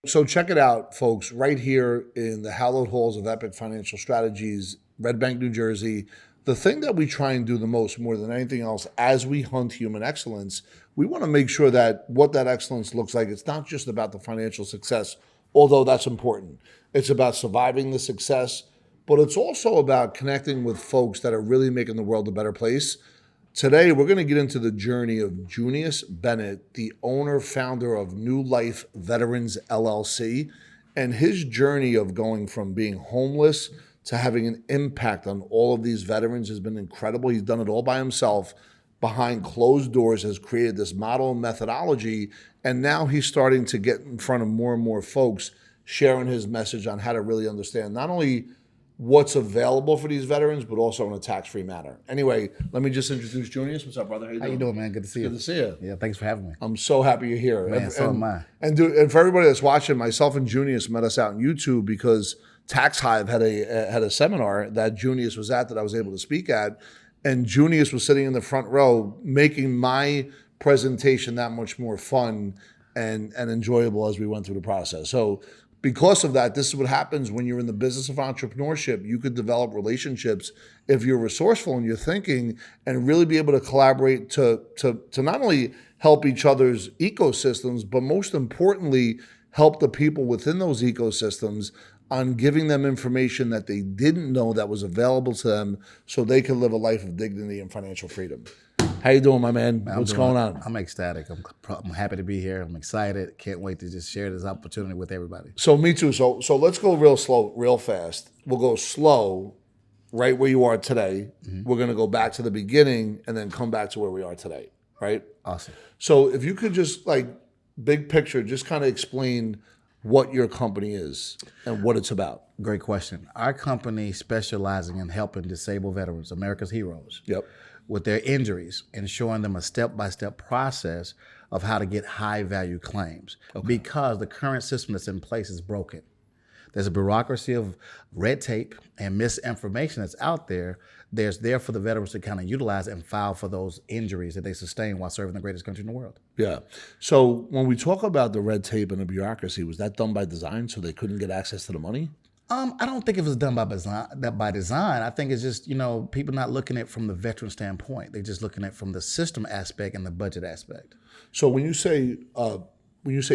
So check it out, folks, right here in the hallowed halls of Epic Financial Strategies, Red Bank, New Jersey. The thing that we try and do the most, more than anything else, as we hunt human excellence, we want to make sure that what that excellence looks like, it's not just about the financial success, although that's important. It's about surviving the success, but it's also about connecting with folks that are really making the world a better place. Today, we're going to get into the journey of Junius Bennett, the owner, founder of Nu Life Veterans LLC, and his journey of going from being homeless to having an impact on all of these veterans has been incredible. He's done it all by himself, behind closed doors, has created this model and methodology, and now he's starting to get in front of more and more folks, sharing his message on how to really understand not only what's available for these veterans, but also in a tax-free manner. Anyway, let me just introduce Junius. What's up, brother? How you doing, man? Good to see you. Good to see you. Yeah, thanks for having me. I'm so happy you're here. Man, so am I. And for everybody that's watching, myself and Junius met us out on YouTube because Tax Hive had a seminar that Junius was at that I was able to speak at, and Junius was sitting in the front row making my presentation that much more fun and enjoyable as we went through the process. So because of that, this is what happens when you're in the business of entrepreneurship. You could develop relationships if you're resourceful and you're thinking, and really be able to collaborate to not only help each other's ecosystems, but most importantly, help the people within those ecosystems on giving them information that they didn't know that was available to them so they can live a life of dignity and financial freedom. How you doing, my man? What's going on? I'm ecstatic. I'm happy to be here. I'm excited. Can't wait to just share this opportunity with everybody. So me too. So let's go real slow, real fast. We'll go slow right where you are today. We're going to go back to the beginning and then come back to where we are today, right? Awesome. So if you could just, like, big picture, just kind of explain what your company is and what it's about. Great question. Our company specializing in helping disabled veterans, America's heroes, with their injuries and showing them a step-by-step process of how to get high-value claims, because the current system that's in place is broken. There's a bureaucracy of red tape and misinformation that's out there. There's there for the veterans to kind of utilize and file for those injuries that they sustain while serving the greatest country in the world. Yeah. So when we talk about the red tape and the bureaucracy, was that done by design so they couldn't get access to the money? I don't think it was done by design. I think it's just, people not looking at it from the veteran standpoint. They're just looking at it from the system aspect and the budget aspect. So when you say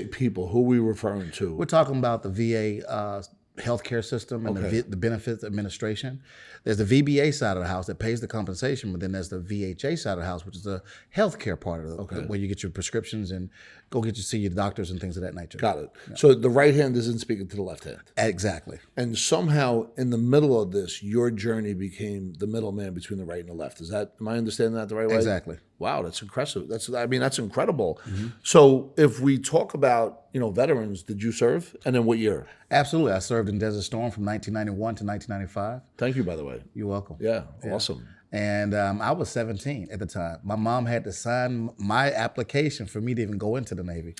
people, who are we referring to? We're talking about the VA healthcare system and the benefits administration. There's the VBA side of the house that pays the compensation, but then there's the VHA side of the house, which is the healthcare part of it, where you get your prescriptions and go get you see your doctors and things of that nature. Got it. Yeah. So the right hand isn't speaking to the left hand. Exactly. And somehow in the middle of this, your journey became the middleman between the right and the left. Am I understanding that the right way? Exactly. Wow, that's impressive. That's incredible. So if we talk about, veterans, did you serve? And then what year? Absolutely. I served in Desert Storm from 1991 to 1995. Thank you, by the way. You're welcome. Yeah, awesome. And I was 17 at the time. My mom had to sign my application for me to even go into the Navy.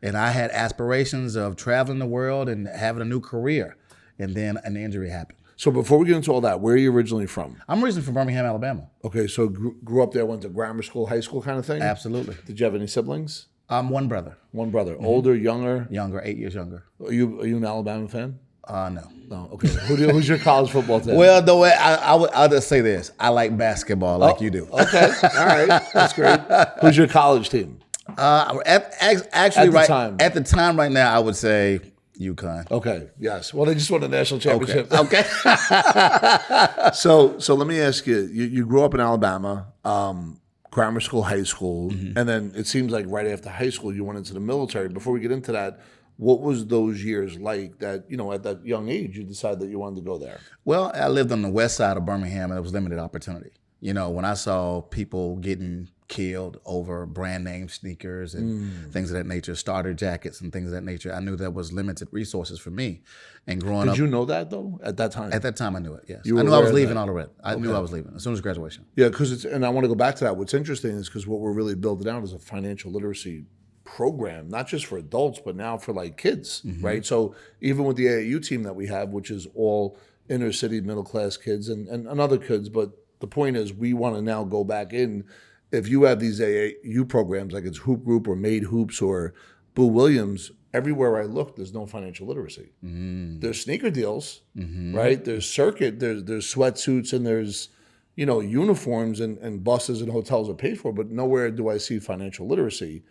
And I had aspirations of traveling the world and having a new career. And then an injury happened. So before we get into all that, where are you originally from? I'm originally from Birmingham, Alabama. Okay, so grew up there, went to grammar school, high school kind of thing? Absolutely. Did you have any siblings? One brother. One brother. Older, younger? Younger, 8 years younger. Are you an Alabama fan? No. No, okay. Who's your college football team? Well, the way I'll just say this. I like basketball like you do. Okay, all right. That's great. Who's your college team? At the time right now, I would say UConn. Okay, yes. Well, they just won a national championship. Okay. So let me ask you, you grew up in Alabama, grammar school, high school, and then it seems like right after high school you went into the military. Before we get into that, what was those years like that, at that young age you decided that you wanted to go there? Well, I lived on the west side of Birmingham and it was limited opportunity. When I saw people getting killed over brand name sneakers and things of that nature, starter jackets and things of that nature, I knew there was limited resources for me. And growing up. Did you know that though at that time? At that time I knew it, yes. I knew I was leaving already. I knew I was leaving as soon as graduation. Yeah, and I want to go back to that. What's interesting is because what we're really building out is a financial literacy program, not just for adults, but now for like kids, right? So even with the AAU team that we have, which is all inner city middle class kids and other kids, but the point is we want to now go back in. If you have these AAU programs, like it's Hoop Group or Made Hoops or Boo Williams, everywhere I look, there's no financial literacy. There's sneaker deals, right? There's there's sweatsuits, and there's, uniforms, and buses and hotels are paid for, but nowhere do I see financial literacy.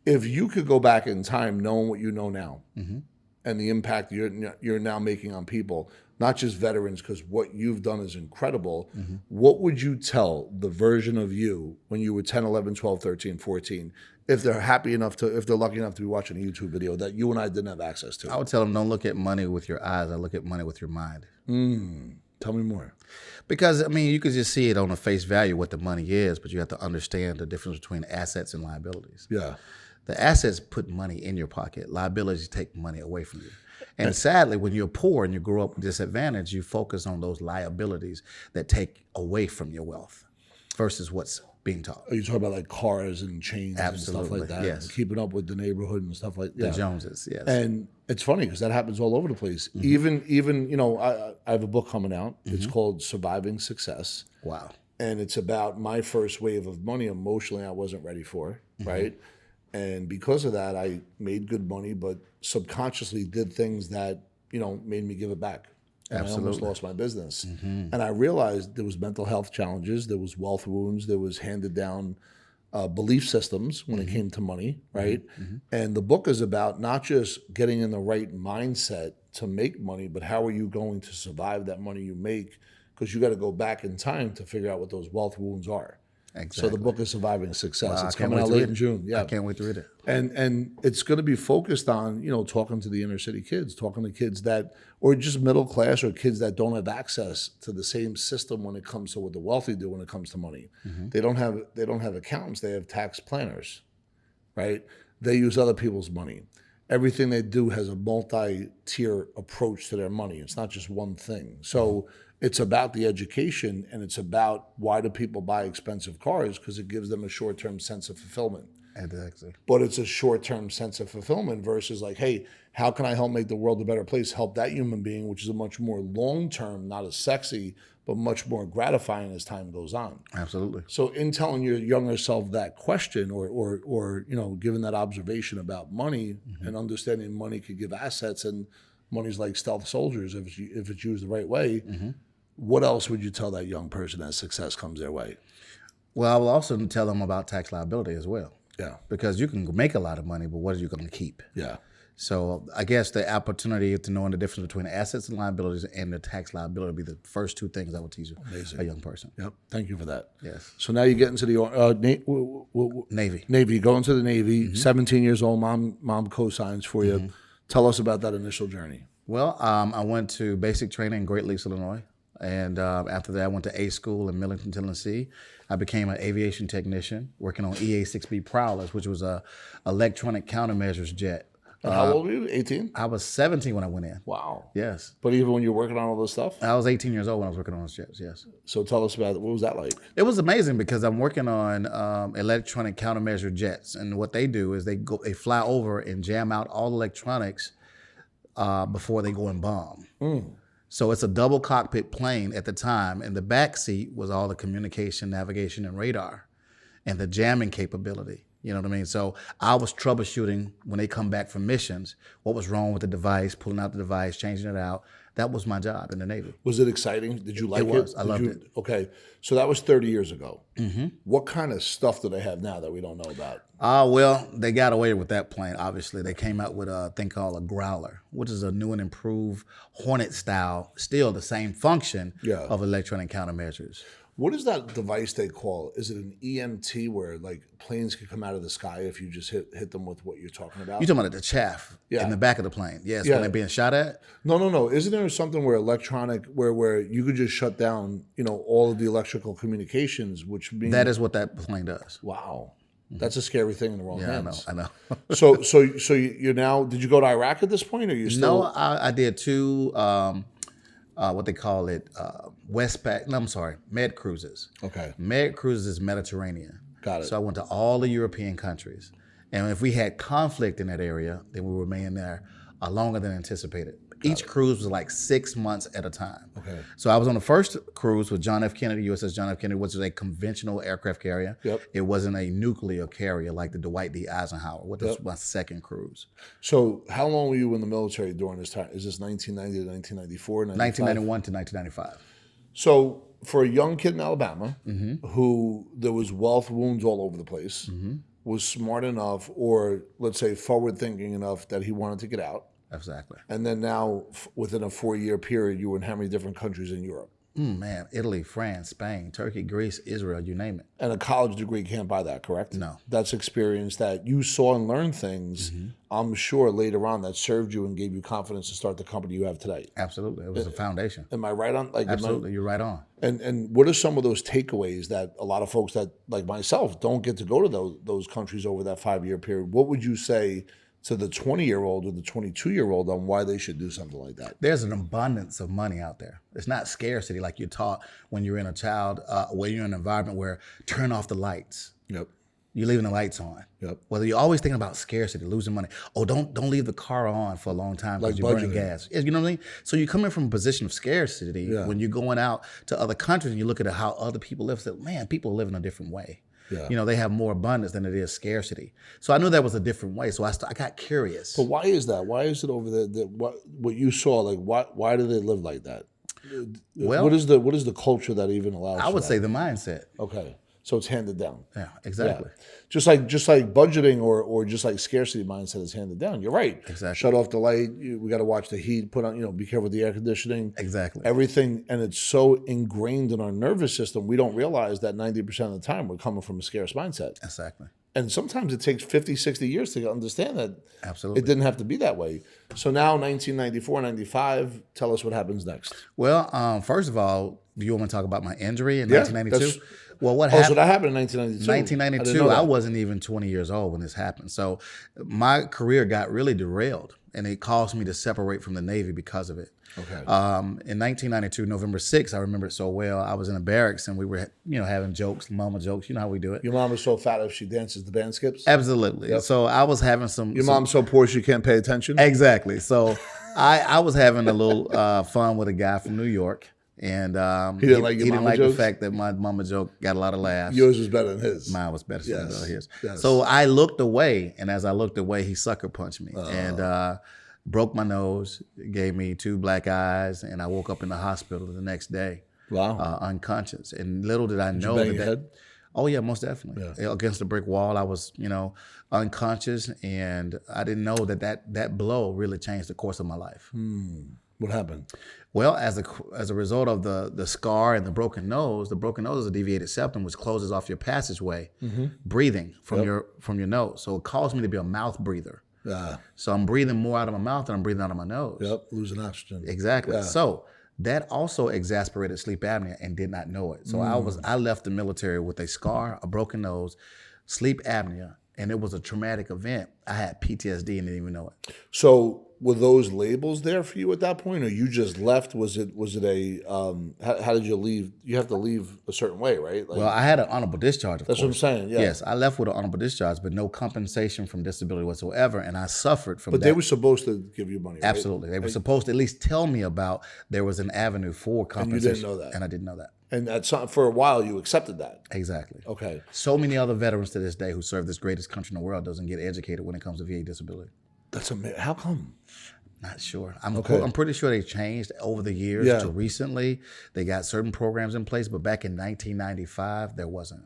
If you could go back in time knowing what you know now and the impact you're now making on people, not just veterans, because what you've done is incredible, what would you tell the version of you when you were 10, 11, 12, 13, 14, if they're lucky enough to be watching a YouTube video that you and I didn't have access to? I would tell them, don't look at money with your eyes. I look at money with your mind. Tell me more. Because, you could just see it on the face value what the money is, but you have to understand the difference between assets and liabilities. Yeah. The assets put money in your pocket. Liabilities take money away from you. And sadly, when you're poor and you grow up with disadvantage, you focus on those liabilities that take away from your wealth versus what's being taught. Are you talking about like cars and chains and stuff like that? Yes. And keeping up with the neighborhood and stuff like that. The Joneses, yes. And it's funny because that happens all over the place. Even I have a book coming out. It's called Surviving Success. Wow. And it's about my first wave of money emotionally I wasn't ready for, right? And because of that, I made good money, but subconsciously did things that, made me give it back. And I almost lost my business. And I realized there was mental health challenges, there was wealth wounds, there was handed down belief systems when it came to money, right? And the book is about not just getting in the right mindset to make money, but how are you going to survive that money you make? Because you got to go back in time to figure out what those wealth wounds are. Exactly. So the book is Surviving Success. Wow, it's coming out late in June. Yeah, I can't wait to read it. And it's going to be focused on, talking to the inner city kids, talking to kids that, or just middle class, or kids that don't have access to the same system when it comes to what the wealthy do when it comes to money. They don't have accountants. They have tax planners, right? They use other people's money. Everything they do has a multi-tier approach to their money. It's not just one thing. So it's about the education, and it's about why do people buy expensive cars? Because it gives them a short-term sense of fulfillment. Exactly. But it's a short-term sense of fulfillment versus like, hey, how can I help make the world a better place? Help that human being, which is a much more long-term, not as sexy, but much more gratifying as time goes on. Absolutely. So in telling your younger self that question, or giving that observation about money and understanding money could give assets, and money's like stealth soldiers if it's used the right way. What else would you tell that young person as success comes their way? Well, I will also tell them about tax liability as well. Yeah. Because you can make a lot of money, but what are you going to keep? Yeah. So I guess the opportunity to knowing the difference between assets and liabilities and the tax liability would be the first two things I would teach a young person. Yep. Thank you for that. Yes. So now you get into the Navy. Navy. You go into the Navy. 17 years old. Mom co-signs for you. Tell us about that initial journey. Well, I went to basic training in Great Lakes, Illinois. And after that, I went to A school in Millington, Tennessee. I became an aviation technician working on EA-6B Prowlers, which was a electronic countermeasures jet. And how old were you? 18? I was 17 when I went in. Wow. Yes. But even when you were working on all this stuff? I was 18 years old when I was working on those jets, yes. So tell us about it. What was that like? It was amazing because I'm working on electronic countermeasure jets. And what they do is they fly over and jam out all electronics before they go and bomb. So it's a double cockpit plane at the time, and the back seat was all the communication, navigation, and radar, and the jamming capability. You know what I mean? So I was troubleshooting when they come back from missions, what was wrong with the device, pulling out the device, changing it out. That was my job in the Navy. Was it exciting? Did you like it? It was. I loved it. Okay. So that was 30 years ago. What kind of stuff do they have now that we don't know about? Well, they got away with that plane, obviously. They came out with a thing called a Growler, which is a new and improved Hornet style, still the same function of electronic countermeasures. What is that device they call? Is it an EMT where like planes can come out of the sky if you just hit them with what you're talking about? You're talking about the chaff in the back of the plane. Yes, when they're being shot at? No. Isn't there something where electronic, where you could just shut down, all of the electrical communications, which means... That is what that plane does. Wow. That's a scary thing in the wrong hands. I know. So you're now, did you go to Iraq at this point, or you still... No, I did two... what they call it, med cruises. Okay. Med cruises is Mediterranean. Got it. So I went to all the European countries. And if we had conflict in that area, then we remained there longer than anticipated. Each cruise was like 6 months at a time. Okay. So I was on the first cruise with John F. Kennedy, USS John F. Kennedy, which is a conventional aircraft carrier. Yep. It wasn't a nuclear carrier like the Dwight D. Eisenhower. What was my second cruise. So how long were you in the military during this time? Is this 1990 to 1994, 1991 to 1995. So for a young kid in Alabama who there was wealth wounds all over the place, was smart enough, or let's say forward thinking enough that he wanted to get out. Exactly. And then now within a 4-year period, you were in how many different countries in Europe? Man, Italy, France, Spain, Turkey, Greece, Israel, you name it. And a college degree can't buy that, correct? No. That's experience that you saw and learned things, I'm sure, later on that served you and gave you confidence to start the company you have today. Absolutely. It was a foundation. Am I right on? Absolutely. You're right on. And what are some of those takeaways that a lot of folks that, like myself, don't get to go to those countries over that 5-year period? What would you say to the 20-year-old or the 22-year-old on why they should do something like that? There's an abundance of money out there. It's not scarcity like you're taught when you're in where you're in an environment where turn off the lights. Yep. You're leaving the lights on. Yep. Whether you're always thinking about scarcity, losing money. Oh, don't leave the car on for a long time because you're burning gas. You know what I mean? So you're coming from a position of scarcity when you're going out to other countries and you look at how other people live. Say, man, people live in a different way. Yeah. You know, they have more abundance than it is scarcity. So I knew that was a different way. So I got curious. But why is that? Why is it over there that what you saw? Like, why do they live like that? Well, what is the culture that even allows? I would say the mindset. Okay. So it's handed down. Yeah, exactly. Yeah. Just like budgeting or just like scarcity mindset is handed down. You're right. Exactly. Shut off the light. We got to watch the heat. Put on, be careful with the air conditioning. Exactly. Everything, and it's so ingrained in our nervous system. We don't realize that 90% of the time we're coming from a scarce mindset. Exactly. And sometimes it takes 50, 60 years to understand that. Absolutely. It didn't have to be that way. So now 1994, 95, tell us what happens next. Well, first of all, do you want me to talk about my injury in 1992? Well, what happened? Oh, so that happened in 1992. 1992, I wasn't even 20 years old when this happened. So my career got really derailed, and it caused me to separate from the Navy because of it. Okay. In 1992, November 6th, I remember it so well. I was in a barracks, and we were, having jokes, mama jokes. You know how we do it. Your mom is so fat if she dances, the band skips? Absolutely. Yep. So I was having Your mom's so poor she can't pay attention? Exactly. So I was having a little fun with a guy from New York. And he didn't like the fact that my mama joke got a lot of laughs. Yours was better than his. Mine was better than his. Yes. So I looked away, and as I looked away, he sucker punched me and broke my nose, gave me 2 black eyes, and I woke up in the hospital the next day. Wow. Unconscious. And little did I know you bang your head? Oh yeah, most definitely. Yeah. Against a brick wall, I was, unconscious, and I didn't know that blow really changed the course of my life. What happened? Well, as a result of the scar and the broken nose is a deviated septum, which closes off your passageway, breathing from your nose. So it caused me to be a mouth breather. So I'm breathing more out of my mouth than I'm breathing out of my nose. Yep, losing oxygen. Exactly. Yeah. So that also exasperated sleep apnea and did not know it. So I left the military with a scar, a broken nose, sleep apnea, and it was a traumatic event. I had PTSD and didn't even know it. So were those labels there for you at that point, or you just left? Was it a how did you leave? You have to leave a certain way, right? Well, I had an honorable discharge. That's what I'm saying. Yeah. Yes, I left with an honorable discharge, but no compensation from disability whatsoever, and I suffered from that. But they were supposed to give you money, right? Absolutely. They were supposed to at least tell me about there was an avenue for compensation. And you didn't know that. And I didn't know that. And for a while, you accepted that. Exactly. Okay. So many other veterans to this day who serve this greatest country in the world doesn't get educated when it comes to VA disability. That's amazing. How come? Not sure. I'm pretty sure they changed over the years to recently. They got certain programs in place, but back in 1995, there wasn't.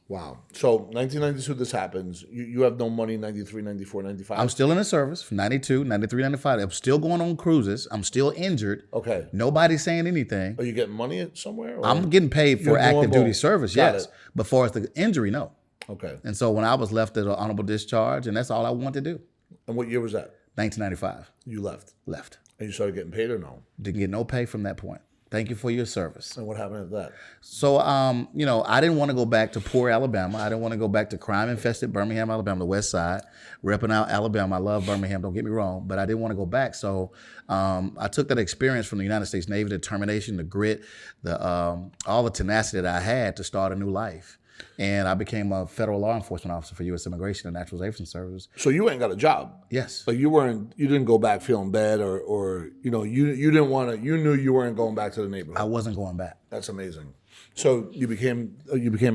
Wow. So 1992, this happens. You have no money 93, 94, 95? I'm still in the service from 92, 93, 95. I'm still going on cruises. I'm still injured. Okay. Nobody's saying anything. Are you getting money somewhere? Or? I'm getting paid for active duty service, yes. But for the injury, no. Okay. And so when I was left at an honorable discharge, and that's all I wanted to do. And what year was that? 1995. You left? Left. And you started getting paid or no? Didn't get no pay from that point. Thank you for your service. And what happened after that? So, I didn't want to go back to poor Alabama. I didn't want to go back to crime-infested Birmingham, Alabama, the west side, repping out Alabama. I love Birmingham, don't get me wrong, but I didn't want to go back. So I took that experience from the United States Navy, the determination, the grit, all the tenacity that I had to start a new life. And I became a federal law enforcement officer for U.S. Immigration and Naturalization Services. So you ain't got a job. Yes. Like you didn't go back feeling bad or you didn't want to, you knew you weren't going back to the neighborhood. I wasn't going back. That's amazing. So you became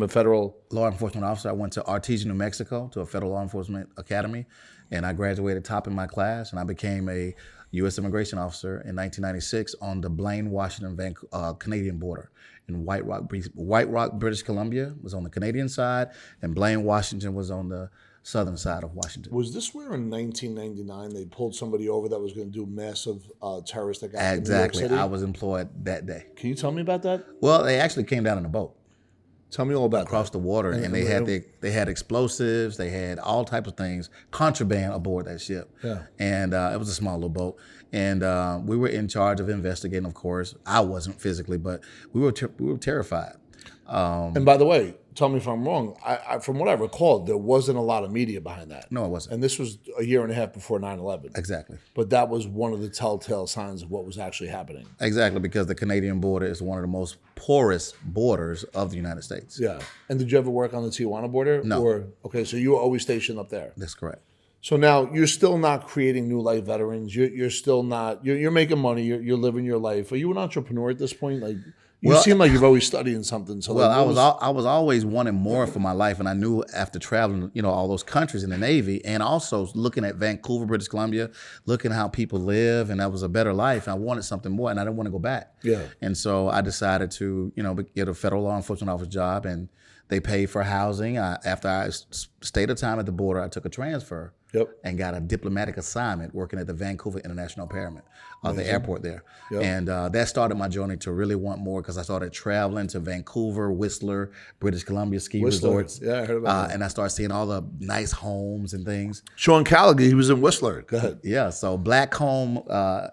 a federal law enforcement officer. I went to Artesia, New Mexico, to a federal law enforcement academy, and I graduated top in my class, and I became a U.S. immigration officer in 1996 on the Blaine, Washington, Canadian border. In White Rock, British Columbia was on the Canadian side, and Blaine, Washington was on the southern side of Washington. Was this where in 1999 they pulled somebody over that was going to do massive terrorist attacks? Exactly. In New York City? I was employed that day. Can you tell me about that? Well, they actually came down in a boat. Tell me all about across the water, and they had explosives, they had all types of things, contraband aboard that ship. Yeah. And it was a small little boat, and we were in charge of investigating. Of course, I wasn't physically, but we were terrified. And by the way, tell me if I'm wrong. I from what I recall, there wasn't a lot of media behind that. No, it wasn't. And this was a year and a half before 9/11. Exactly. But that was one of the telltale signs of what was actually happening. Exactly, because the Canadian border is one of the most porous borders of the United States. Yeah. And did you ever work on the Tijuana border? No. Okay, so you were always stationed up there. That's correct. So now you're still not creating Nu Life Veterans. You're still not. You're making money. You're living your life. Are you an entrepreneur at this point? Like. You seem like you're always studying something. So well, I was always wanting more for my life, and I knew after traveling, all those countries in the Navy, and also looking at Vancouver, British Columbia, looking how people live, and that was a better life. And I wanted something more, and I didn't want to go back. Yeah. And so I decided to, get a federal law enforcement officer job, and they paid for housing. After I stayed a time at the border, I took a transfer. Yep. And got a diplomatic assignment working at the Vancouver International the airport there. Yep. And that started my journey to really want more, because I started traveling to Vancouver, Whistler, British Columbia ski resorts. Yeah, I heard about that. And I started seeing all the nice homes and things. Sean Callaghan, he was in Whistler. Go ahead. Yeah, so Black Home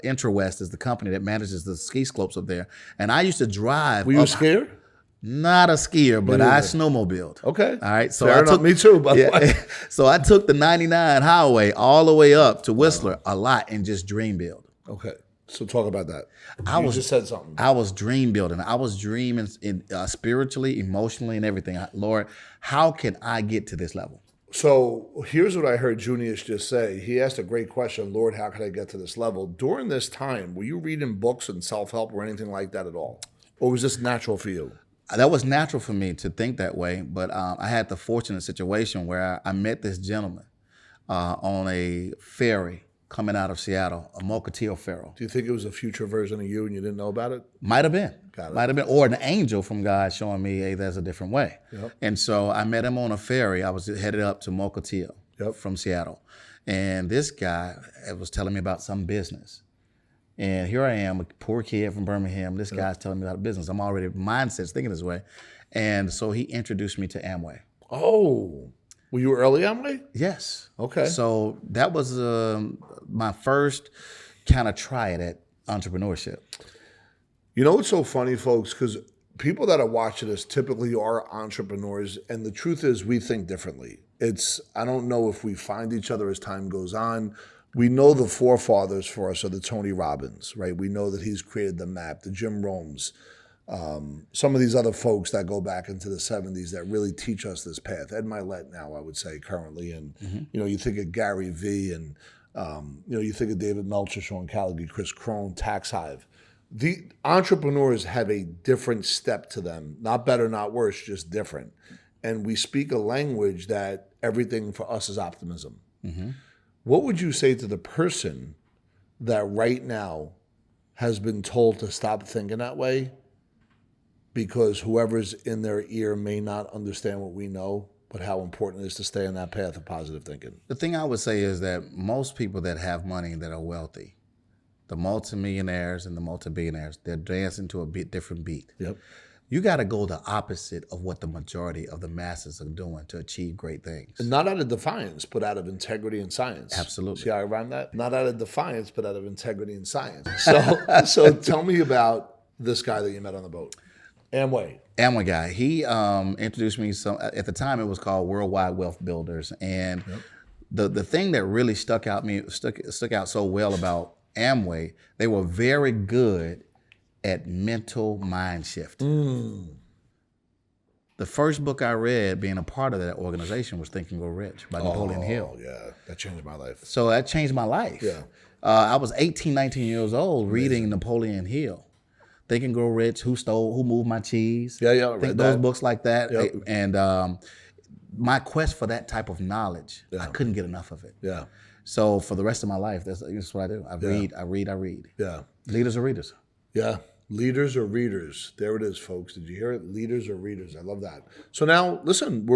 Intrawest is the company that manages the ski slopes up there. And I used to drive. Were you scared? Not a skier, but I snowmobiled. Okay. All right. So Fair enough. Me too, by the way. So I took the 99 highway all the way up to Whistler a lot and just dream build. Okay. So talk about that. You just said something. I was dream building. I was dreaming spiritually, emotionally, and everything. Lord, how can I get to this level? So here's what I heard Junius just say. He asked a great question, Lord, how can I get to this level? During this time, were you reading books and self-help or anything like that at all? Or was this natural for you? That was natural for me to think that way, but I had the fortunate situation where I met this gentleman on a ferry coming out of Seattle, a Mukilteo ferry. Do you think it was a future version of you and you didn't know about it? Might have been. Got it. Might have been. Or an angel from God showing me, hey, there's a different way. Yep. And so I met him on a ferry. I was headed up to Mukilteo from Seattle. And this guy was telling me about some business. And here I am, a poor kid from Birmingham. This guy's telling me about business. I'm already mindset's thinking this way. And so he introduced me to Amway. Oh, were you early Amway? Yes. Okay. So that was my first kind of try at entrepreneurship. You know what's so funny, folks? Because people that are watching this typically are entrepreneurs. And the truth is we think differently. I don't know if we find each other as time goes on. We know the forefathers for us are the Tony Robbins, right? We know that he's created the map, the Jim Rohns, some of these other folks that go back into the 70s that really teach us this path. Ed Milet now, I would say, currently. And, you think of Gary Vee and, you think of David Melcher, Sean Callaghan, Chris Crone, Tax Hive. The entrepreneurs have a different step to them, not better, not worse, just different. And we speak a language that everything for us is optimism. Mm-hmm. What would you say to the person that right now has been told to stop thinking that way because whoever's in their ear may not understand what we know, but how important it is to stay on that path of positive thinking? The thing I would say is that most people that have money that are wealthy, the multimillionaires and the multi-billionaires, they're dancing to a different beat. Yep. You got to go the opposite of what the majority of the masses are doing to achieve great things. And not out of defiance, but out of integrity and science. Absolutely. See how I rhyme that? Not out of defiance, but out of integrity and science. So tell me about this guy that you met on the boat. Amway guy. He introduced me at the time it was called Worldwide Wealth Builders. And the thing that really stuck out so well about Amway, they were very good at mental mind shift. The first book I read, being a part of that organization, was Think and Grow Rich by Napoleon Hill. Oh, yeah. That changed my life. So that changed my life. Yeah. I was 18, 19 years old reading Napoleon Hill. Think and Grow Rich, Who Moved My Cheese. Yeah, I think those books like that. Yep. And my quest for that type of knowledge, I couldn't get enough of it. Yeah. So for the rest of my life, that's what I do. I read. Yeah. Leaders are readers. Yeah. Leaders or readers. There it is, folks. Did you hear it? Leaders or readers. I love that. So now, listen,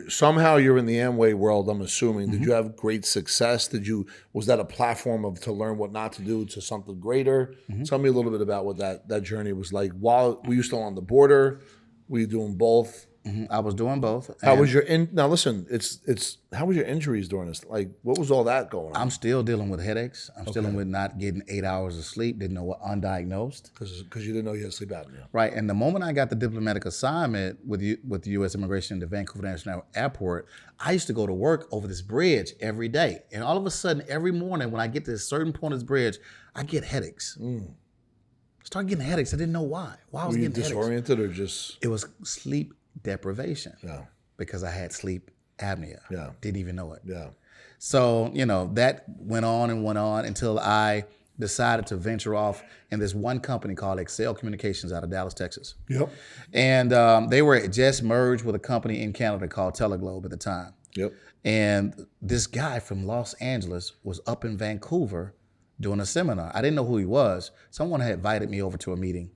somehow you're in the Amway world, I'm assuming. Did you have great success? Was that a platform to learn what not to do to something greater? Tell me a little bit about what that journey was like. While were you still on the border? Were you doing both? I was doing both. How was now listen, how was your injuries during this? Like, what was all that going on? I'm still dealing with headaches. I'm still dealing with not getting 8 hours of sleep. Didn't know what undiagnosed. Because you didn't know you had sleep apnea. Right. And the moment I got the diplomatic assignment with the U.S. Immigration at the Vancouver International Airport, I used to go to work over this bridge every day. And all of a sudden, every morning when I get to a certain point of this bridge, I get headaches. Start getting headaches. I didn't know why. Why I was getting headaches. Were you disoriented or just? It was sleep deprivation. Yeah. Because I had sleep apnea. Yeah. Didn't even know it. Yeah. So, that went on until I decided to venture off in this one company called Excel Communications out of Dallas, Texas. Yep. And they were just merged with a company in Canada called Teleglobe at the time. Yep. And this guy from Los Angeles was up in Vancouver doing a seminar. I didn't know who he was. Someone had invited me over to a meeting.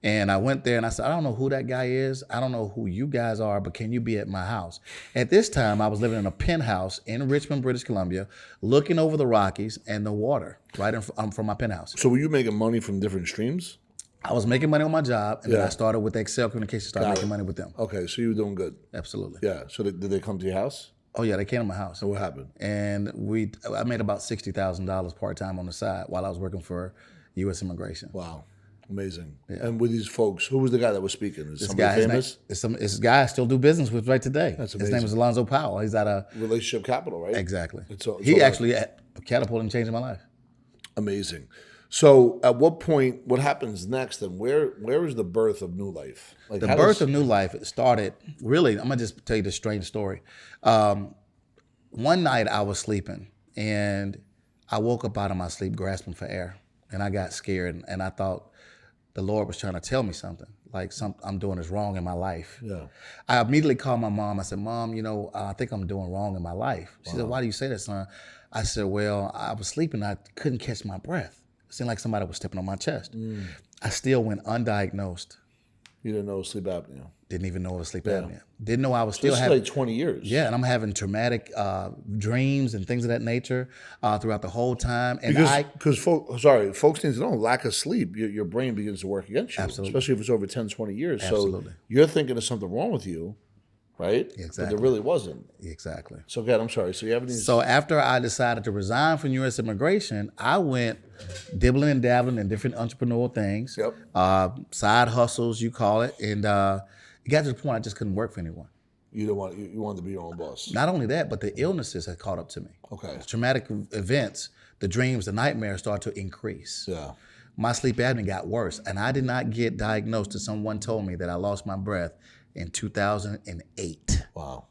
And I went there and I said, I don't know who that guy is. I don't know who you guys are, but can you be at my house? At this time, I was living in a penthouse in Richmond, British Columbia, looking over the Rockies and the water right from my penthouse. So were you making money from different streams? I was making money on my job, and then I started with Excel Communications, started making money with them. Okay, so you were doing good. Absolutely. Yeah. So did they come to your house? Oh, yeah, they came to my house. So what happened? And I made about $60,000 part-time on the side while I was working for U.S. Immigration. Wow. Amazing. Yeah. And with these folks, who was the guy that was speaking? Is somebody famous? This guy I still do business with right today. That's amazing. His name is Alonzo Powell. He's at a Relationship Capital, right? Exactly. He actually catapulted and changed my life. Amazing. So at what point, what happens next, and where is the birth of Nu Life? Like the birth of Nu Life started, really, I'm going to just tell you this strange story. One night I was sleeping, and I woke up out of my sleep grasping for air, and I got scared, and I thought the Lord was trying to tell me something, like I'm doing is wrong in my life. Yeah. I immediately called my mom. I said, Mom, I think I'm doing wrong in my life. She said, why do you say that, son? I said, well, I was sleeping. I couldn't catch my breath. It seemed like somebody was stepping on my chest. I still went undiagnosed. You didn't know sleep apnea? Didn't even know it was sleep apnea. Didn't know I was still having. This is like 20 years. Yeah, and I'm having traumatic dreams and things of that nature throughout the whole time. And because folks need to know, lack of sleep, your brain begins to work against you. Absolutely. Especially if it's over 10, 20 years. Absolutely. So you're thinking there's something wrong with you, right? Exactly. But there really wasn't. Exactly. So again, I'm sorry. So you have any? So after I decided to resign from U.S. Immigration, I went dibbling and dabbling in different entrepreneurial things. Yep. Side hustles, you call it. And it got to the point I just couldn't work for anyone. You wanted to be your own boss. Not only that, but the illnesses had caught up to me. Okay. The traumatic events, the dreams, the nightmares started to increase. Yeah. My sleep apnea got worse, and I did not get diagnosed until someone told me that I lost my breath in 2008. Wow.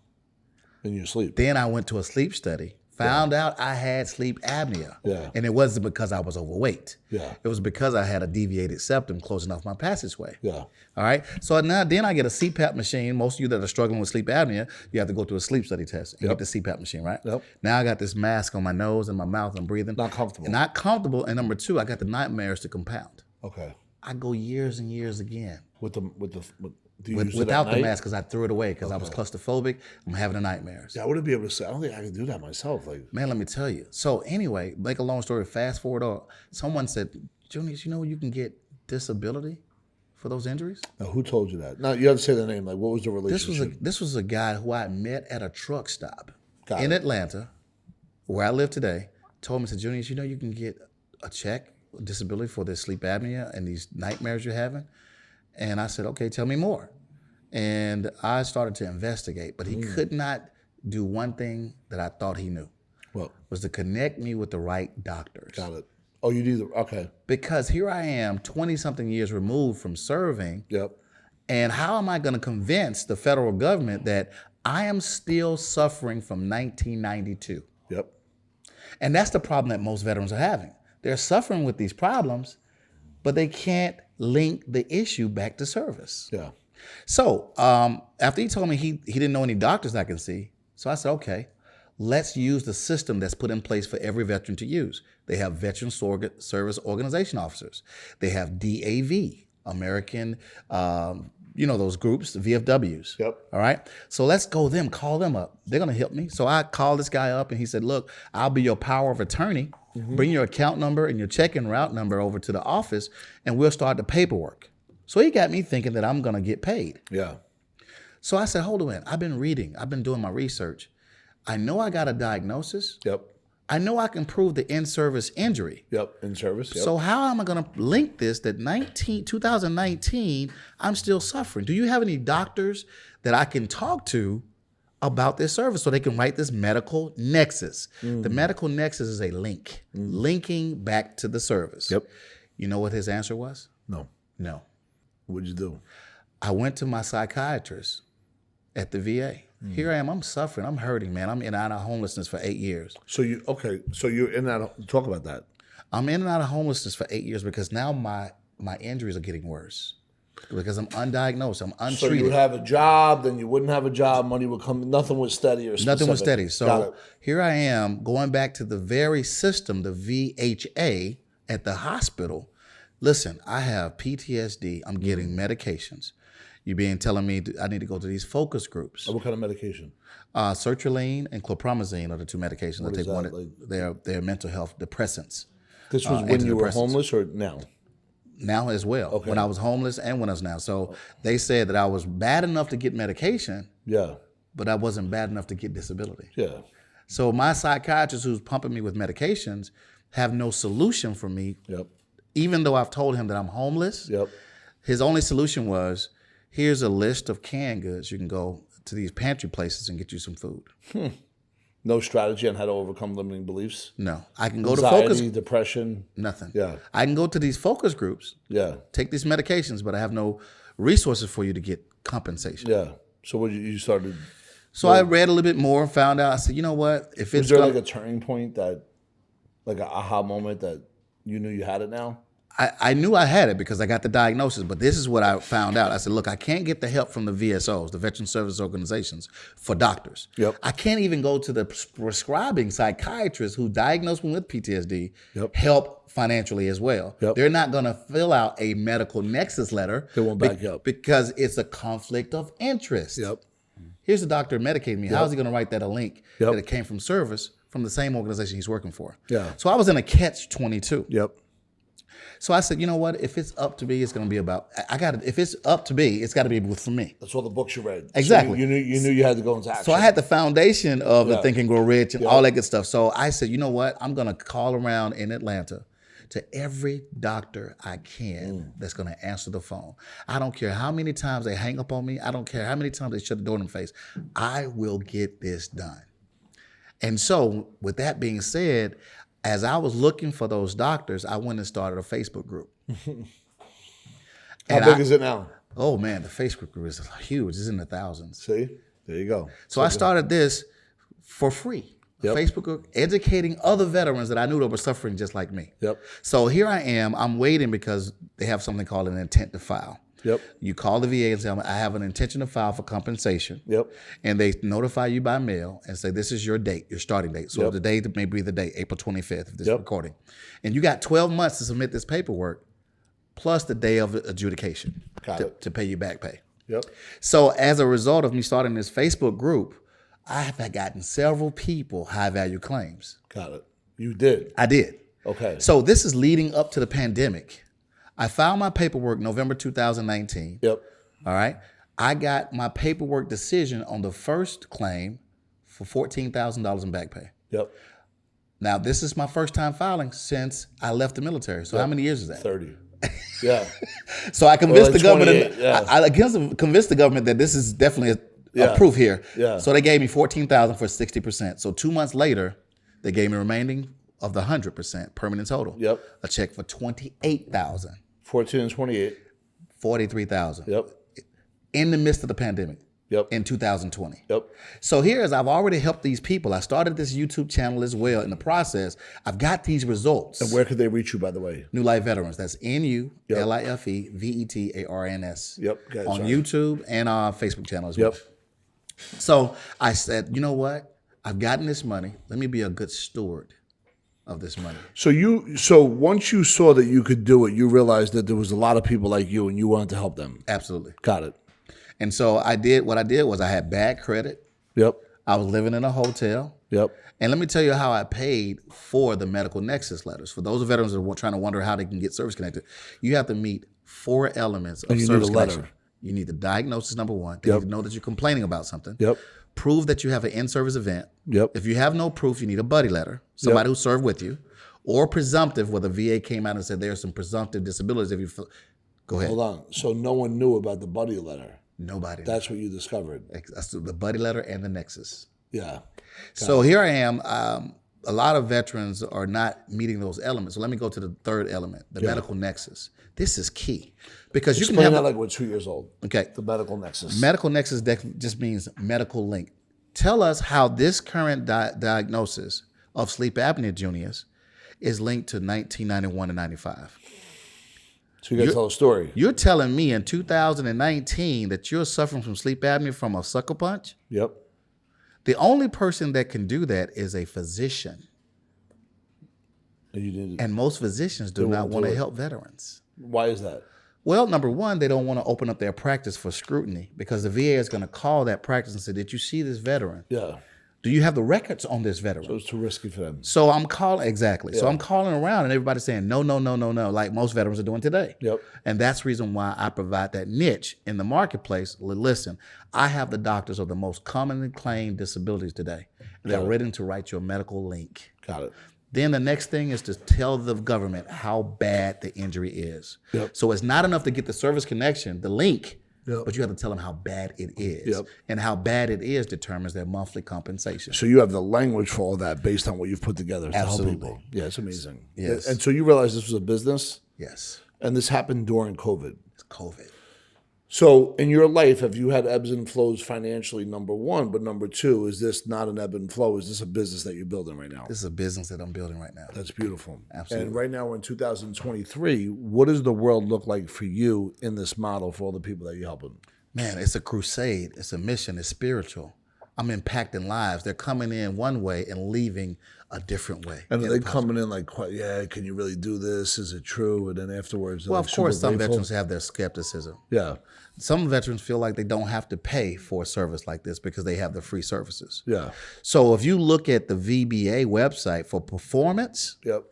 In your sleep. Then I went to a sleep study, found out I had sleep apnea. Yeah. And it wasn't because I was overweight. Yeah. It was because I had a deviated septum closing off my passageway. Yeah. All right. So then I get a CPAP machine. Most of you that are struggling with sleep apnea, you have to go through a sleep study test and get the CPAP machine, right? Yep. Now I got this mask on my nose and my mouth. I'm breathing. Not comfortable. Not comfortable. And number two, I got the nightmares to compound. Okay. I go years and years again. Do you use it Without at the night? mask, because I threw it away because I was claustrophobic. I'm having the nightmares. Yeah, I wouldn't be able to say. I don't think I could do that myself. Like, man, let me tell you. So anyway, make a long story fast forward. Someone said, Junius, you can get disability for those injuries? now who told you that? Now you have to say the name. Like, what was the relationship? This was a guy who I met at a truck stop Got in it. Atlanta, where I live today. Told me, said, Junius, you can get a check, disability for this sleep apnea and these nightmares you're having. And I said, okay, tell me more. And I started to investigate, but he could not do one thing that I thought he knew. Well, was to connect me with the right doctors. got it. Oh, you do okay. Because here I am, 20-something years removed from serving, Yep. And how am I going to convince the federal government that I am still suffering from 1992? Yep. And that's the problem that most veterans are having. They're suffering with these problems, but they can't link the issue back to service. Yeah. So after he told me he didn't know any doctors I can see, so I said, okay, let's use the system that's put in place for every veteran to use. They have Veteran Service Organization officers. They have DAV, American, those groups, the VFWs. Yep. All right. So let's call them up. They're going to help me. So I called this guy up and he said, look, I'll be your power of attorney. Mm-hmm. Bring your account number and your check-in route number over to the office and we'll start the paperwork. So he got me thinking that I'm going to get paid. Yeah. So I said, hold on a minute. I've been reading. I've been doing my research. I know I got a diagnosis. Yep. I know I can prove the in-service injury. Yep. In service. Yep. So how am I going to link this that 2019, I'm still suffering? Do you have any doctors that I can talk to about this service so they can write this medical nexus? The medical nexus is a link, linking back to the service. Yep. You know what his answer was? No. What'd you do? I went to my psychiatrist at the VA. Here I am. I'm suffering. I'm hurting, man. I'm in and out of homelessness for 8 years. So you're in and out. Talk about that. I'm in and out of homelessness for 8 years because now my injuries are getting worse because I'm undiagnosed. I'm untreated. So you would have a job, then you wouldn't have a job. Money would come. Nothing was steady or specific. Nothing was steady. So here I am going back to the very system, the VHA at the hospital. Listen, I have PTSD. I'm getting medications. You're telling me I need to go to these focus groups. What kind of medication? Sertraline and chlorpromazine are the two medications I take. They're mental health depressants. This was when you were homeless or now? Now as well. Okay. When I was homeless and when I was now. So they said that I was bad enough to get medication. Yeah. But I wasn't bad enough to get disability. Yeah. So my psychiatrist who's pumping me with medications have no solution for me. Yep. Even though I've told him that I'm homeless. Yep. His only solution was, here's a list of canned goods. You can go to these pantry places and get you some food. No strategy on how to overcome limiting beliefs? No. I can go Anxiety, to focus. Depression? Nothing. Yeah. I can go to these focus groups. Yeah. Take these medications, but I have no resources for you to get compensation. Yeah. So what you started? So I read a little bit more, found out. I said, you know what? If it's was there like a turning point like an aha moment that you knew you had it now? I knew I had it because I got the diagnosis, but this is what I found out. I said, look, I can't get the help from the VSOs, the Veteran Service Organizations, for doctors. Yep. I can't even go to the prescribing psychiatrists who diagnosed me with PTSD, help financially as well. Yep. They're not going to fill out a medical nexus letter. They won't back you up. Because it's a conflict of interest. Yep. Here's the doctor medicating me. How is he going to write that a link that it came from service from the same organization he's working for? Yeah. So I was in a catch-22. Yep. So I said, you know what? If it's up to me, it's going to be about. If it's up to me, it's got to be for me. That's all the books you read. Exactly. So you knew you had to go into action. So I had the foundation of the Think and Grow Rich and all that good stuff. So I said, you know what? I'm going to call around in Atlanta to every doctor I can that's going to answer the phone. I don't care how many times they hang up on me. I don't care how many times they shut the door in my face. I will get this done. And so with that being said, as I was looking for those doctors, I went and started a Facebook group. How big is it now? Oh man, the Facebook group is huge. It's in the thousands. See, there you go. So I started this for free. Facebook group, educating other veterans that I knew that were suffering just like me. Yep. So here I am. I'm waiting because they have something called an intent to file. Yep. You call the VA and say, I have an intention to file for compensation. Yep. And they notify you by mail and say, this is your date, your starting date. So the date may be the date, April 25th of this recording. And you got 12 months to submit this paperwork plus the day of adjudication to pay you back pay. Yep. So as a result of me starting this Facebook group, I have gotten several people high value claims. Got it. You did? I did. Okay. So this is leading up to the pandemic. I filed my paperwork November 2019. Yep. All right. I got my paperwork decision on the first claim for $14,000 in back pay. Yep. Now, this is my first time filing since I left the military. So how many years is that? 30. Yeah. So I convinced the government. I convinced the government that this is definitely a proof here. Yeah. So they gave me $14,000 for 60%. So 2 months later, they gave me remaining of the 100% permanent total. Yep. A check for $28,000. 14 and 28. $43,000. Yep. in the midst of the pandemic. Yep. In 2020. Yep. So I've already helped these people. I started this YouTube channel as well. In the process, I've got these results. And where could they reach you, by the way? Nu Life Veterans. That's NULIFEVETARNS. Yep. Okay, on YouTube and our Facebook channel as well. So I said, you know what? I've gotten this money. Let me be a good steward of this money. So once you saw that you could do it, you realized that there was a lot of people like you and you wanted to help them. Absolutely. Got it. And so what I did was I had bad credit. Yep. I was living in a hotel. Yep. And let me tell you how I paid for the medical nexus letters. For those veterans that are trying to wonder how they can get service connected, you have to meet 4 elements of service connection. You need the diagnosis, number one. They need to know that you're complaining about something. Yep. Prove that you have an in-service event. Yep. If you have no proof, you need a buddy letter, somebody who served with you, or presumptive, where the VA came out and said there are some presumptive disabilities. If you go ahead. Hold on. So no one knew about the buddy letter. Nobody. That's what you discovered. That's the buddy letter and the nexus. Yeah. So here I am. A lot of veterans are not meeting those elements. So let me go to the third element, the medical nexus. This is key because you can have that like we're 2 years old. Okay. The medical nexus. Medical nexus just means medical link. Tell us how this current diagnosis of sleep apnea, Junius, is linked to 1991 and 95. So you got to tell a story. You're telling me in 2019 that you're suffering from sleep apnea from a sucker punch? Yep. The only person that can do that is a physician. And most physicians do not want to help veterans. Why is that? Well, number one, they don't want to open up their practice for scrutiny because the VA is going to call that practice and say, did you see this veteran? Yeah. Do you have the records on this veteran? So it's too risky for them. So I'm calling, exactly. Yeah. So I'm calling around and everybody's saying, no, like most veterans are doing today. Yep. And that's the reason why I provide that niche in the marketplace. Listen, I have the doctors of the most commonly claimed disabilities today. They're ready to write your medical link. Got it. Then the next thing is to tell the government how bad the injury is. Yep. So it's not enough to get the service connection, the link, but you have to tell them how bad it is. Yep. And how bad it is determines their monthly compensation. So you have the language for all that based on what you've put together to help people. Yeah, it's amazing. Yes. And so you realize this was a business? Yes. And this happened during COVID. It's COVID. So in your life, have you had ebbs and flows financially, number one? But number two, is this not an ebb and flow? Is this a business that you're building right now? This is a business that I'm building right now. That's beautiful. Absolutely. And right now we're in 2023. What does the world look like for you in this model for all the people that you're helping? Man, it's a crusade. It's a mission. It's spiritual. I'm impacting lives. They're coming in one way and leaving a different way. And are they coming in like, yeah, can you really do this? Is it true? And then afterwards, well, like of course, some grateful? veterans have their skepticism. Yeah. Some veterans feel like they don't have to pay for a service like this because they have the free services. Yeah. So if you look at the VBA website for performance, yep.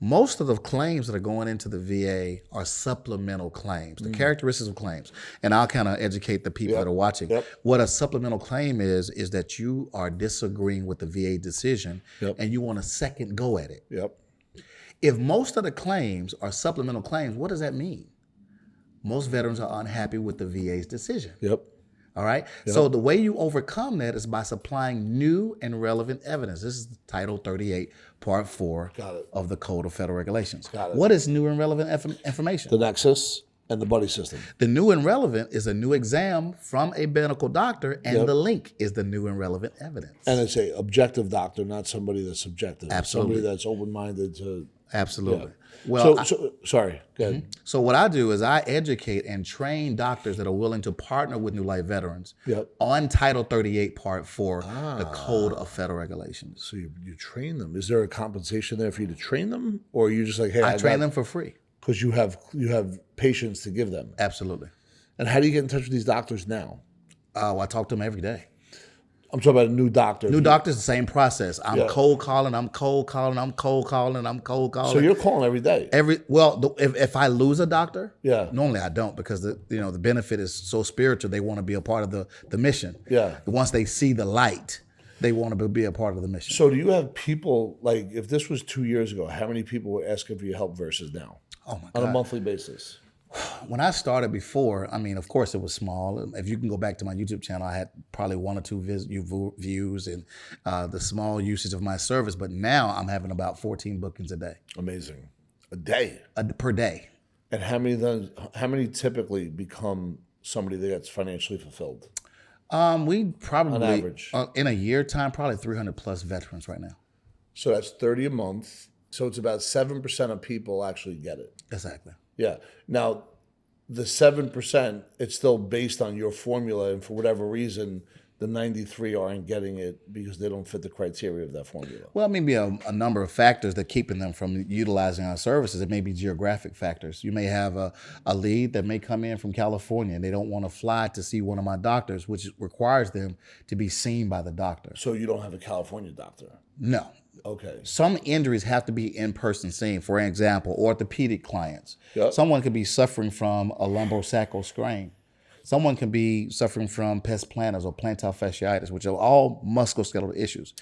most of the claims that are going into the VA are supplemental claims, the characteristics of claims. And I'll kind of educate the people that are watching. Yep. What a supplemental claim is that you are disagreeing with the VA decision and you want a second go at it. Yep. If most of the claims are supplemental claims, what does that mean? Most veterans are unhappy with the VA's decision. Yep. All right. Yep. So the way you overcome that is by supplying new and relevant evidence. This is Title 38, Part 4 of the Code of Federal Regulations. Got it. What is new and relevant information? The nexus and the buddy system. The new and relevant is a new exam from a medical doctor, and the link is the new and relevant evidence. And it's a objective doctor, not somebody that's subjective. Absolutely. Somebody that's open-minded to... Absolutely. Yeah. Well, sorry, go ahead. So what I do is I educate and train doctors that are willing to partner with Nu Life Veterans on Title 38, Part 4, the Code of Federal Regulations. So you train them. Is there a compensation there for you to train them? Or are you just like, hey, I train them for free. Because you have patients to give them. Absolutely. And how do you get in touch with these doctors now? I talk to them every day. I'm talking about a new doctor. New doctors, the same process. I'm cold calling. I'm cold calling. So you're calling every day. If I lose a doctor, normally I don't because the benefit is so spiritual. They want to be a part of the mission. Yeah. Once they see the light, they want to be a part of the mission. So do you have people like if this was 2 years ago? How many people were asking for your help versus now? Oh my God. On a monthly basis. When I started before, I mean, of course it was small. If you can go back to my YouTube channel, I had probably 1 or 2 views and the small usage of my service. But now I'm having about 14 bookings a day. Amazing. A day? Per day. And how many typically become somebody that gets financially fulfilled? We probably, On average. in a year time, probably 300 plus veterans right now. So that's 30 a month. So it's about 7% of people actually get it. Exactly. Yeah. Now, the 7%, it's still based on your formula, and for whatever reason, the 93 aren't getting it because they don't fit the criteria of that formula. Well, it may be a number of factors that keeping them from utilizing our services. It may be geographic factors. You may have a lead that may come in from California and they don't want to fly to see one of my doctors, which requires them to be seen by the doctor. So you don't have a California doctor? No. Okay. Some injuries have to be in-person seen. For example, orthopedic clients. Yep. Someone could be suffering from a lumbosacral strain. Someone can be suffering from pes planters or plantar fasciitis, which are all musculoskeletal issues.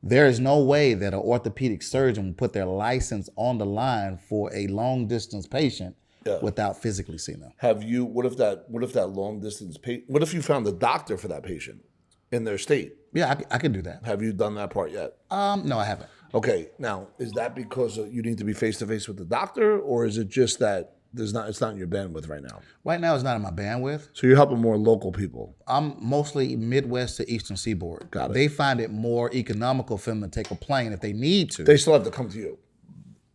There is no way that an orthopedic surgeon will put their license on the line for a long-distance patient without physically seeing them. What if that long distance what if you found a doctor for that patient in their state? Yeah, I can do that. Have you done that part yet? No, I haven't. Okay. Now, is that because you need to be face to face with the doctor, or is it just that it's not in your bandwidth right now? Right now, it's not in my bandwidth. So you're helping more local people. I'm mostly Midwest to Eastern Seaboard. Got it. They find it more economical for them to take a plane if they need to. They still have to come to you.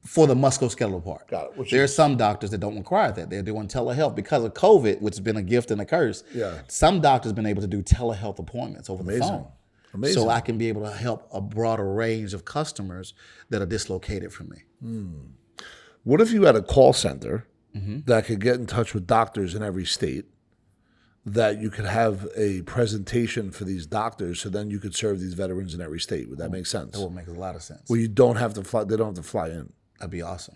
For the musculoskeletal part. Got it. There are some doctors that don't require that. They're doing telehealth because of COVID, which has been a gift and a curse. Yeah. Some doctors have been able to do telehealth appointments over the phone. Amazing. So I can be able to help a broader range of customers that are dislocated from me. What if you had a call center that could get in touch with doctors in every state, that you could have a presentation for these doctors, so then you could serve these veterans in every state? Would that make sense? That would make a lot of sense. Well, you don't have to fly. They don't have to fly in. That'd be awesome.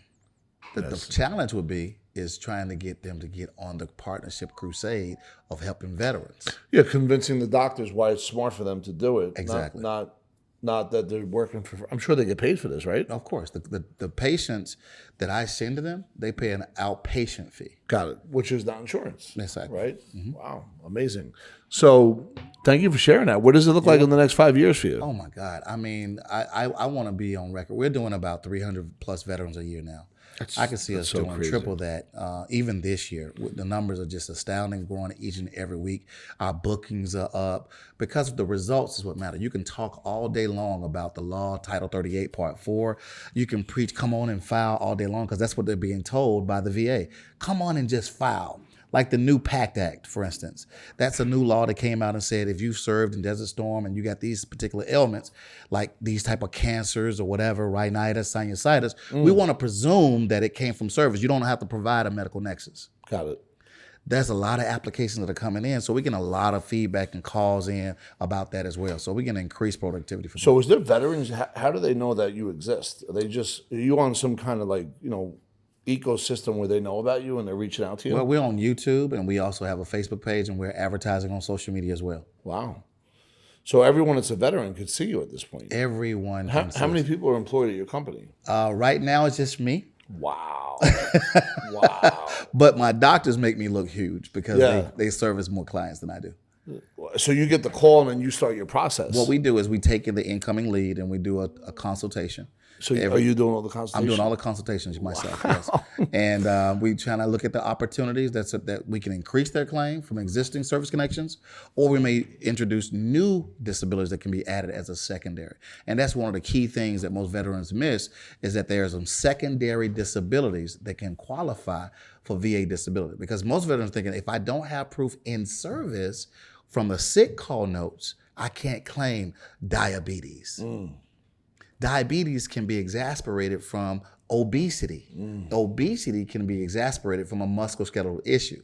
The challenge would be is trying to get them to get on the partnership crusade of helping veterans. Yeah, convincing the doctors why it's smart for them to do it. Exactly. Not that they're working for. I'm sure they get paid for this, right? Of course. The patients that I send to them, they pay an outpatient fee. Got it. Which is not insurance. Exactly. Right? Wow. Amazing. So thank you for sharing that. What does it look like in the next 5 years for you? Oh my God. I mean, I want to be on record. We're doing about 300 plus veterans a year now. I can see us so doing crazy. triple that even this year. The numbers are just astounding, growing each and every week. Our bookings are up because of the results is what matter. You can talk all day long about the law, Title 38, Part 4. You can preach, come on and file all day long, because that's what they're being told by the VA. Come on and just file. Like the new PACT Act, for instance. That's a new law that came out and said if you served in Desert Storm and you got these particular ailments, like these type of cancers or whatever, rhinitis, sinusitis, we want to presume that it came from service. You don't have to provide a medical nexus. Got it. There's a lot of applications that are coming in, so we get a lot of feedback and calls in about that as well. So we're going to increase productivity for them. So is there veterans, how do they know that you exist? Are you on some kind of ecosystem where they know about you and they're reaching out to you? Well, we're on YouTube, and we also have a Facebook page, and we're advertising on social media as well. Wow. So everyone that's a veteran could see you at this point. Everyone. How many people are employed at your company? Right now, it's just me. Wow. Wow. But my doctors make me look huge because they service more clients than I do. So you get the call and then you start your process. What we do is we take in the incoming lead and we do a consultation. So are you doing all the consultations? I'm doing all the consultations myself, yes. And we try to look at the opportunities that we can increase their claim from existing service connections, or we may introduce new disabilities that can be added as a secondary. And that's one of the key things that most veterans miss, is that there are some secondary disabilities that can qualify for VA disability. Because most veterans are thinking, if I don't have proof in service from the sick call notes, I can't claim diabetes. Diabetes can be exasperated from obesity. Obesity can be exasperated from a musculoskeletal issue.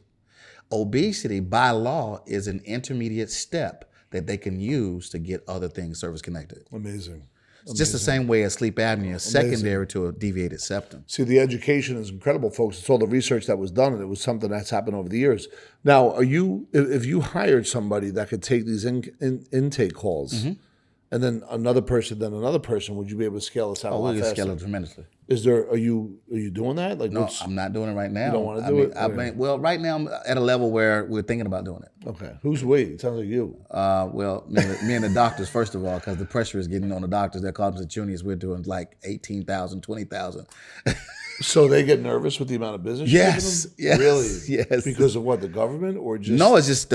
Obesity, by law, is an intermediate step that they can use to get other things service connected. Amazing. It's just the same way as sleep apnea is secondary to a deviated septum. See, the education is incredible, folks. It's all the research that was done, and it was something that's happened over the years. Now, if you hired somebody that could take these intake calls, and then another person, would you be able to scale this out a lot We can faster? scale it tremendously. Are you doing that? No, I'm not doing it right now. You don't want to do it? Well, right now I'm at a level where we're thinking about doing it. Okay. Who's we? It sounds like you. Well, me and the doctors, first of all, because the pressure is getting on the doctors. They're calling us Junius. We're doing like 18,000, 20,000. So they get nervous with the amount of business Yes, you're giving them? yes, Really? yes. Because of what, the government or just... No, it's just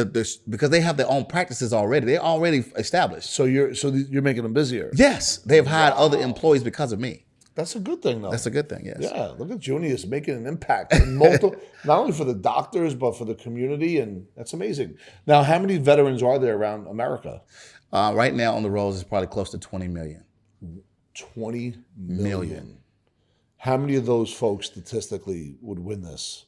because they have their own practices already. They're already established. So you're making them busier? Yes, they've hired other employees because of me. That's a good thing, though. That's a good thing, yes. Yeah, look at Junius making an impact in multiple, not only for the doctors, but for the community, and that's amazing. Now, how many veterans are there around America? Right now on the rolls, it's probably close to 20 million. 20 million. How many of those folks statistically would win this?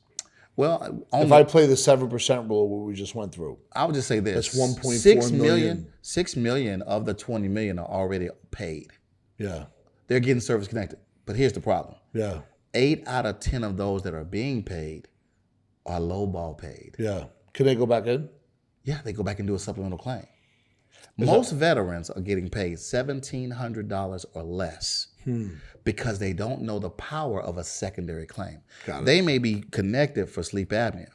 Well, if I play the 7% rule, what we just went through, I would just say this: that's 1.4 million. 6 million of the 20 million are already paid. Yeah, they're getting service connected. But here's the problem: yeah, 8 out of 10 of those that are being paid are lowball paid. Yeah, can they go back in? Yeah, they go back and do a supplemental claim. Most veterans are getting paid $1,700 or less because they don't know the power of a secondary claim. They may be connected for sleep apnea,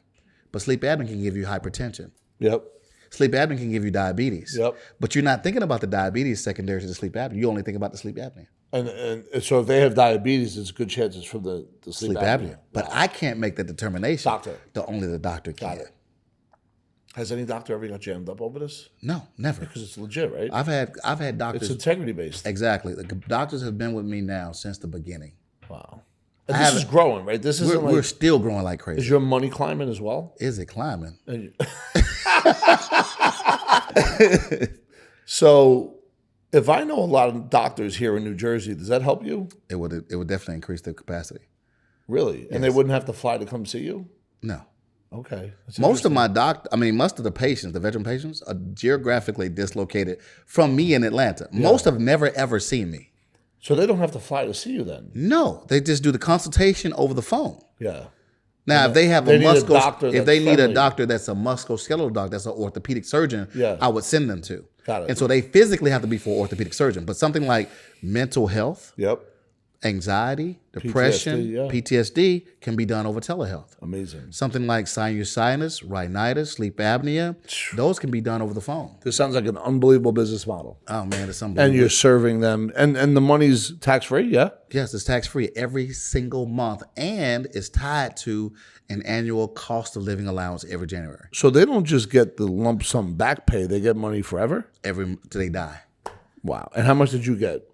but sleep apnea can give you hypertension. Yep. Sleep apnea can give you diabetes. Yep. But you're not thinking about the diabetes secondary to the sleep apnea. You only think about the sleep apnea. And so if they have diabetes, it's a good chance it's from the sleep apnea. But I can't make that determination. Doctor. Only the doctor can. Got it. Has any doctor ever got jammed up over this? No, never. Because it's legit, right? I've had doctors. It's integrity based. Exactly. The doctors have been with me now since the beginning. Wow. And this is growing, right? This isn't we're still growing like crazy. Is your money climbing as well? Is it climbing? So, if I know a lot of doctors here in New Jersey, does that help you? It would definitely increase their capacity. Really? Yes. And they wouldn't have to fly to come see you? No. Okay. Most of the patients, the veteran patients, are geographically dislocated from me in Atlanta. Yeah. Most have never ever seen me. So they don't have to fly to see you then? No, they just do the consultation over the phone. Yeah. Now, if they have a doctor that's a musculoskeletal doctor, that's an orthopedic surgeon, I would send them to. Got it. And so they physically have to be for an orthopedic surgeon. But something like mental health, anxiety, depression, PTSD can be done over telehealth. Amazing. Something like sinusitis, rhinitis, sleep apnea, those can be done over the phone. This sounds like an unbelievable business model. Oh man, it's unbelievable. And you're serving them, and the money's tax-free, yeah? Yes, it's tax-free every single month, and it's tied to an annual cost of living allowance every January. So they don't just get the lump sum back pay, they get money forever? Till they die. Wow. And how much did you get?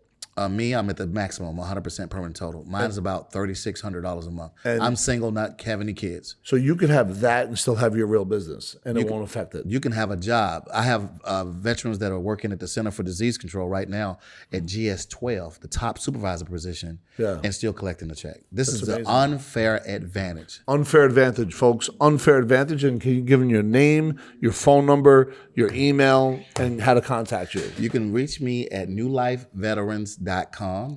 Me, I'm at the maximum, 100% permanent total. Mine's about $3,600 a month. I'm single, not have any kids. So you could have that and still have your real business, and it won't affect it. You can have a job. I have veterans that are working at the Center for Disease Control right now at GS-12, the top supervisor position, and still collecting the check. This is an unfair advantage. Unfair advantage, folks. Unfair advantage, and can you give them your name, your phone number, your email, and how to contact you? You can reach me at nulifeveterans.com.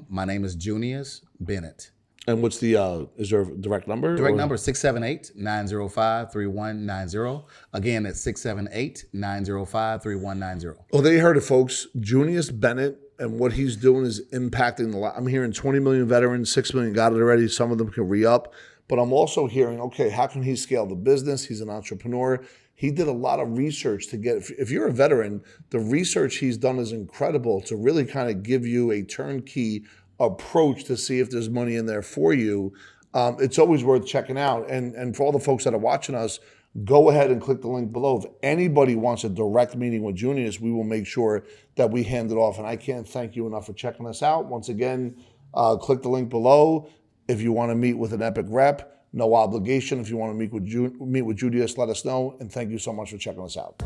My name is Junius Bennett. And what's the, is there a direct number? Direct number is 678-905-3190. Again, it's 678-905-3190. Well, there you heard it, folks. Junius Bennett, and what he's doing is impacting a lot. I'm hearing 20 million veterans, 6 million got it already. Some of them can re-up. But I'm also hearing, okay, how can he scale the business? He's an entrepreneur. He did a lot of research to get, if you're a veteran, the research he's done is incredible to really kind of give you a turnkey approach to see if there's money in there for you. It's always worth checking out. And for all the folks that are watching us, go ahead and click the link below. If anybody wants a direct meeting with Junius, we will make sure that we hand it off. And I can't thank you enough for checking us out. Once again, click the link below. If you want to meet with an Epic rep, no obligation. If you want to meet with Junius, let us know. And thank you so much for checking us out.